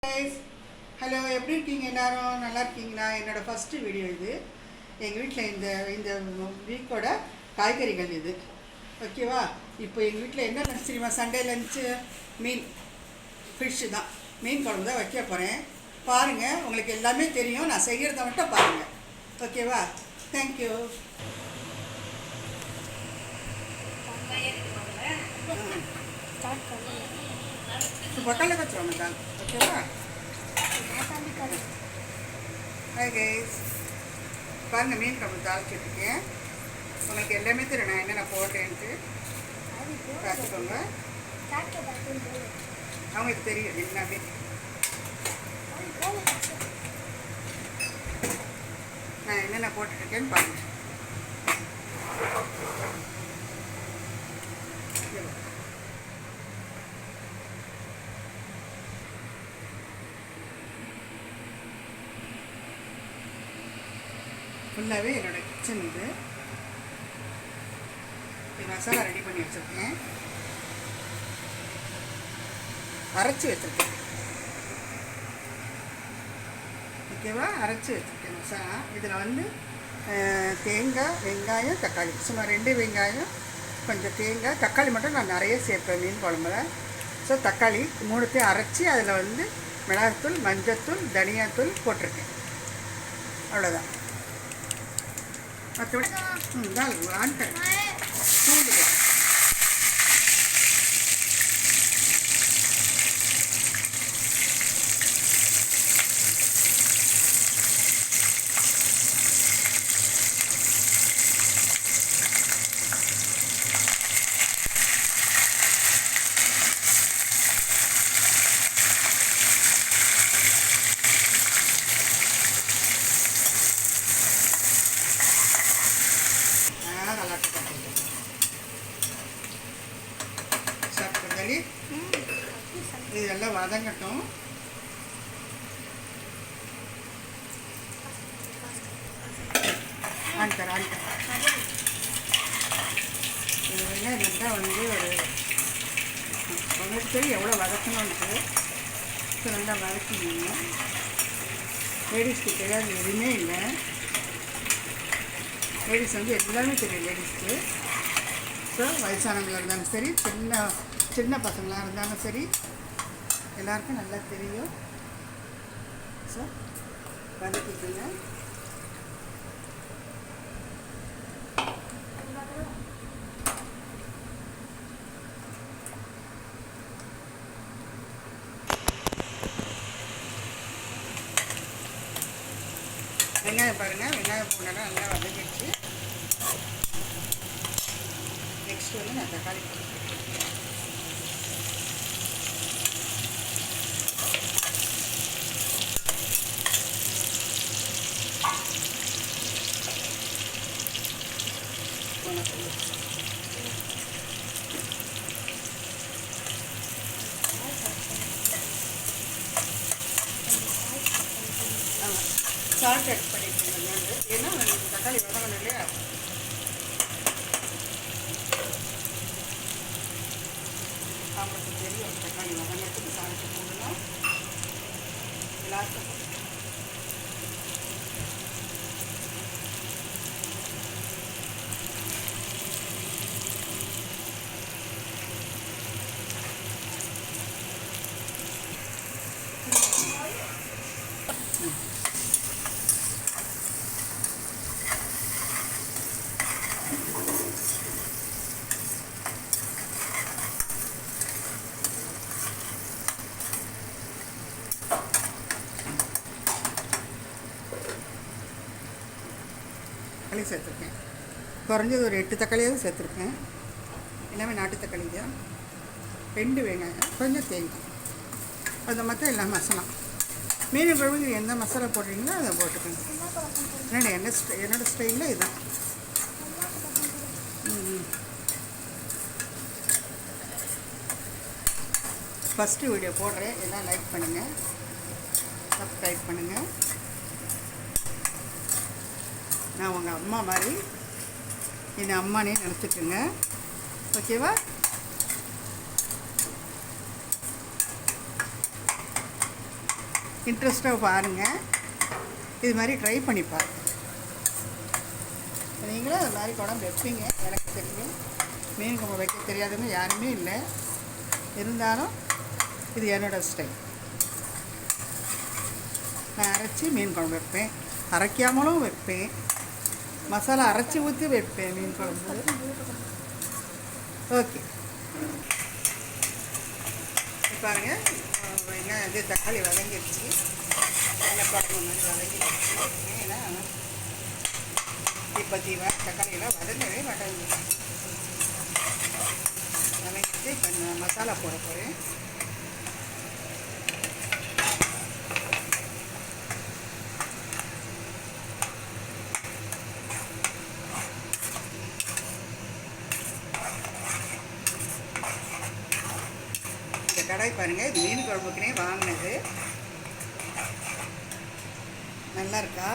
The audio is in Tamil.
guys, ஹலோ, எப்படி இருக்கீங்க? எல்லாரும் நல்லா இருக்கீங்களா? என்னோடய ஃபஸ்ட்டு வீடியோ இது. எங்கள் வீட்டில் இந்த வீக்கோட காய்கறிகள் இது. ஓகேவா? இப்போ எங்கள் வீட்டில் என்ன லஞ்ச் தெரியுமா? சண்டே லஞ்சு மீன் ஃபிஷ்ஷு தான். மீன் குழம்பு தான் வைக்க போகிறேன். பாருங்கள், உங்களுக்கு எல்லாமே தெரியும். நான் செய்கிறத மட்டும் பாருங்கள். ஓகேவா? தேங்க்யூ. பக்கத்தில் வச்சுருவாங்க தான். ஓகேவா? ஹாய் கைஸ், பாருங்கள், மீன் குழம்பு தாளிச்சிட்ருக்கேன். உங்களுக்கு எல்லாமே தெரியும் நான் என்னென்ன போடுறேன்ட்டு பார்த்துக்கோங்க. அவங்களுக்கு தெரியும் எல்லாமே. நான் என்னென்ன போட்டுட்ருக்கேன்னு பாருங்கள். ஃபுல்லாகவே என்னோடய கிச்சன் இது. மசாலா ரெடி பண்ணி வச்சுருக்கேன், அரைச்சி வச்சுருக்கேன். ஓகேவா? அரைச்சி வச்சுருக்கேன் மசாலா. இதில் தேங்காய், வெங்காயம், தக்காளி, சும்மா 2 வெங்காயம், கொஞ்சம் தேங்காய், தக்காளி மட்டும் நான் நிறைய சேர்ப்பேன் மீன் குழம்புல. ஸோ தக்காளி 3த்தையும் அரைச்சி அதில் மிளகாத்தூள், மஞ்சத்தூள், தனியாத்தூள் போட்டிருக்கேன். அவ்வளோதான். மற்றபடி தான் ஆண்கள் பூண்டு இதெல்லாம் வதங்கட்டும். இது ரெண்டாக உங்களுக்கு தெரியும் எவ்வளோ வதக்கணும்ட்டு. ஸோ நல்லா வதக்கிங்க. லேடிஸ்க்கு தெரியாது எதுவுமே இல்லை. லேடிஸ் எல்லாமே தெரியும் லேடிஸ்க்கு. ஸோ வயசானவங்களாக இருந்தாலும் சரி, சின்ன பசங்களாக இருந்தாலும் சரி, எல்லாருக்கும் நல்லா தெரியும். ஸோ வதக்கிக்கோங்க. வெங்காயம் பாருங்கள், வெங்காயம் பூண்டெல்லாம் நல்லா வதக்கிடுச்சு. நெக்ஸ்ட் நான் தக்காளி போடுறேன். சால்ட் ஆட் பண்ணிட்டுருக்கேன். ஏன்னா தக்காளி வதங்கணும் இல்லையா? அவங்களுக்கு தெரியும் தக்காளி வதங்கிறதுக்கு சால்ட்டு போடணும். எல்லாருக்கும் தக்காளி சேர்த்துருக்கேன். குறைஞ்சது ஒரு 8 தக்காளியாவது சேர்த்துருக்கேன். எல்லாமே நாட்டு தக்காளி தான். 2 வெங்காயம், கொஞ்சம் தேங்காய், அது மட்டும் எல்லாம் மசாலா. மீன் குழம்புக்கு எந்த மசாலா போடுறீங்களோ அதை போட்டுக்கோங்க. என்னோட ஸ்டைலில் இதுதான். ஃபஸ்ட்டு வீடியோ போடுறேன், எல்லாம் லைக் பண்ணுங்கள், சப்ஸ்கிரைப் பண்ணுங்கள். நான் உங்கள் அம்மா மாதிரி என்னை அம்மானே நினச்சிட்டுங்க. ஓகேவா? இன்ட்ரெஸ்ட்டாக பாருங்கள். இது மாதிரி ட்ரை பண்ணி பாருங்கள். நீங்களும் அது மாதிரி குழம்பு வைப்பீங்க, எனக்கு தெரியும். மீன் குழம்பு வைக்க தெரியாதவங்க யாருமே இல்லை. இருந்தாலும் இது என்னோடய ஸ்டைல். நான் அரைச்சி மீன் குழம்பு வைப்பேன், அரைக்காமலும் வைப்பேன், மசாலா அரைச்சி ஊற்றி வைப்பேன் மீன் குழம்பு. ஓகே, பாருங்கள். என்ன இது தக்காளி வதங்கிடுச்சு, நல்லா குழம்பு மாதிரி வதங்கிடுச்சு. ஏன்னா இப்போ தக்காளியெல்லாம் வதங்கவே மாட்டேங்குது. வதங்கிட்டு இப்போ நான் மசாலா போட போகிறேன். கடாய் பாருங்கள், இது மீன் குழம்புக்குனே வாங்கினது. நல்லா இருக்கா?